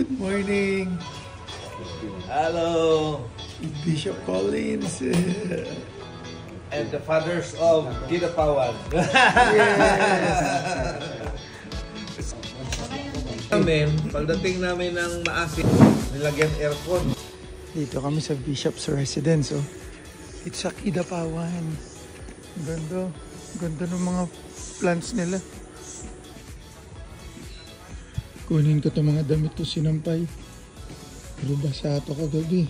Good morning. Hello. Bishop Collins. And the fathers of Kidapawan. Yes. Pagdating namin ng maasin, nilagyan aircon. Dito kami sa Bishop's Residence. Oh. It's sa Kidapawan. Ganda. Ganda ng mga plants nila. Kunin ko itong mga damit ko sinampay. Pero basa ito kagabi.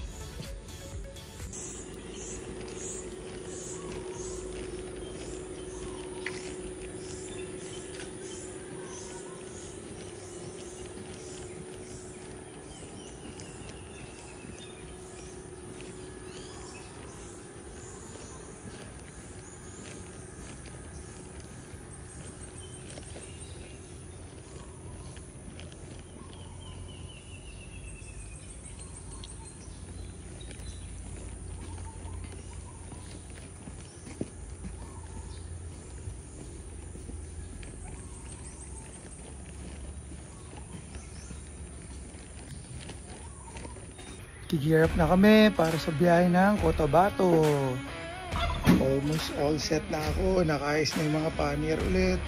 Gear up na kami para sa biyahe ng Cotabato. Almost all set na ako. Nakaayos na yung mga panier ulit.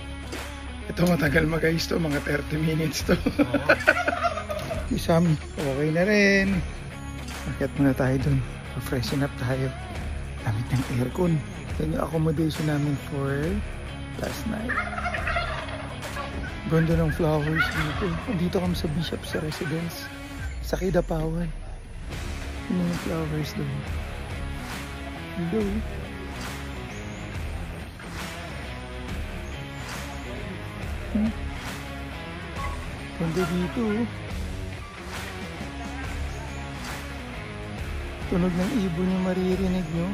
Ito matagal mag-ayos to. Mga 30 minutes to. Isam, okay na rin. Akyat muna tayo dun. Freshen up tayo. Gamit ng aircon. Ito yung accommodation namin for last night. Ganda ng flowers dito. Dito kami sa Bishop's Residence sa Kidapawan. Yung mga flowers doon. Hello. Ganda dito. Tunog ng ibon yung maririnig nyo.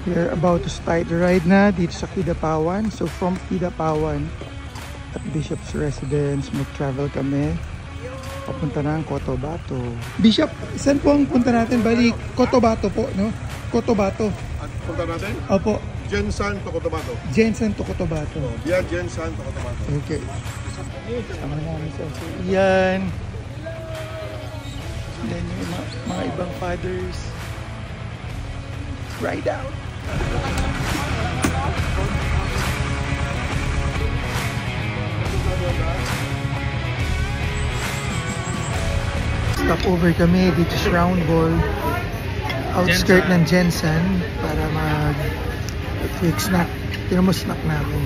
We're about to start the ride na dito sa Kidapawan. So from Kidapawan at Bishop's Residence, mag-travel kami papunta ng Cotabato. Bishop, saan po ang punta natin? Bali, Cotabato po, no? Cotabato. At punta natin? Opo. Jensan to Cotabato. Jensen to Cotabato. Via Jensan to Cotabato. Okay. Sama namin sa yan. Then yung mga ibang fathers. Ride out. Stop over kami dito sa Round Ball, outskirt ng Jensen, para mag-quick snack. Tira mo snack namin.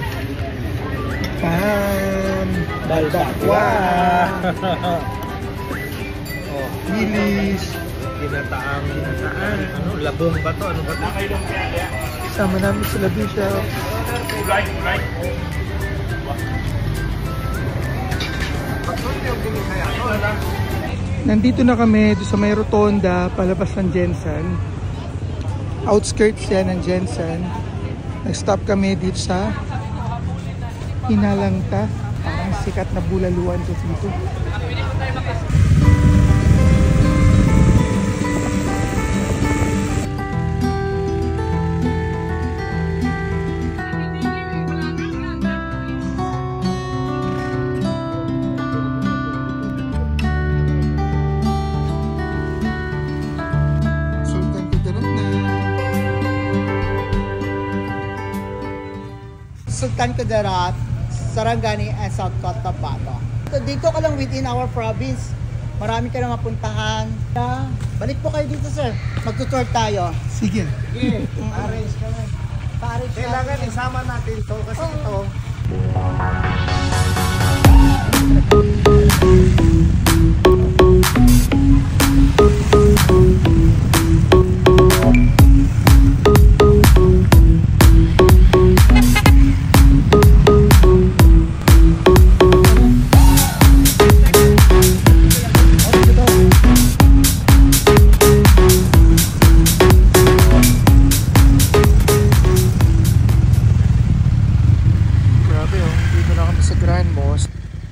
Pan! Balbakwa! Oh, Bilis! Ginataang, ano, labong ba to? Ano ba to? Sama namin sila Bishop. Nandito na kami sa may rotonda palabas ng Jensen. Outskirts yan ng Jensen. Nag-stop kami dito sa Hinalangta. Parang sikat na bulaluan to dito. Sultan Kudarat, Sarangani, and South Cotabato. So, dito ka lang within our province. Marami ka na mapuntahan. Balik po kayo dito, sir. Magtutour tayo. Sige. Sige. Arrange kami. Pa-arrange Kailangan isama natin to kasi ito.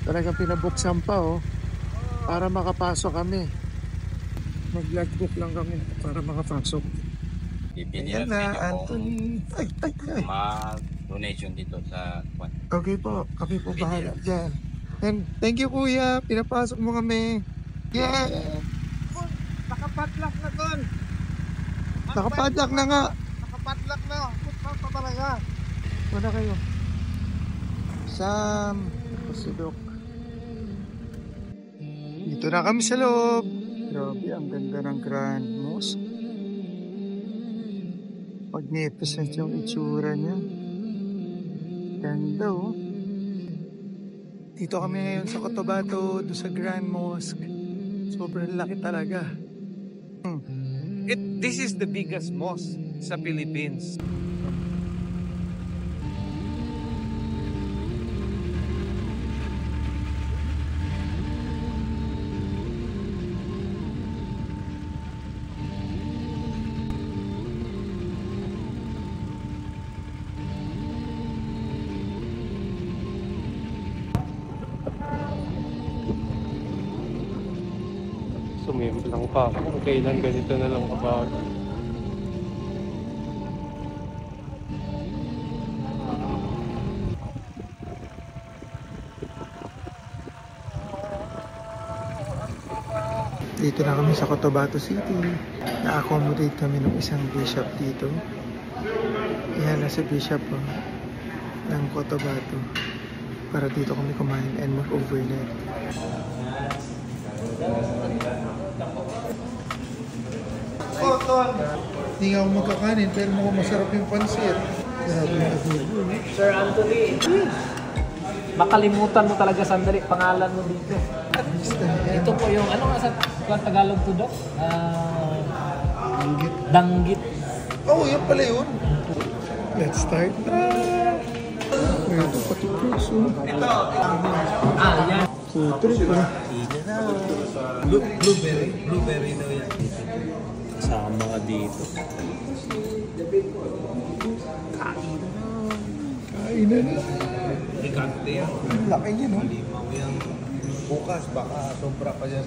Talagang pinabuksan pa, oh, para makapasok kami. Mag-logbook lang kami para makapasok. Bibili Ayan na, Anthony. Ay. donation dito sa kwan. Okay po, kami po bahala dyan. And thank you kuya, pinapasok mo kami. Yeah! Nakapadlock na doon. Nakapadlock na nga. Nakapadlock na. Putas pa talaga. Wala kayo. Sam, pasidok. Dito na kami sa loob. Grabe, ang ganda ng Grand Mosque. Magnificent yung itsura niya. Ganda oh. Dito kami ngayon sa Cotabato, doon sa Grand Mosque. Sobrang laki talaga. This is the biggest mosque sa Philippines. Sumimplang pa ako. Kailan ganito na lang kabago. Dito na kami sa Cotabato City. Na-accommodate kami ng isang bishop dito. Yan, nasa bishop ng Cotabato. Para dito kami kumain and mag-overnight. Hindi nga ako magkakanin pero mukhang masarap yung pansit. Grabe yung adobo. Sir Anthony, makalimutan mo talaga sandali pangalan mo dito. Ito po yung, ano nga sa Tagalog to Dok? Danggit. Oh, yan pala yun. Let's start na. Ito pati puso. Yan. Putri pa. Blueberry daw yan. Kasama ka dito. Kain na na. Ikante yan. Ang laki niya, no? Limaw yan. Bukas baka sobra pa yan.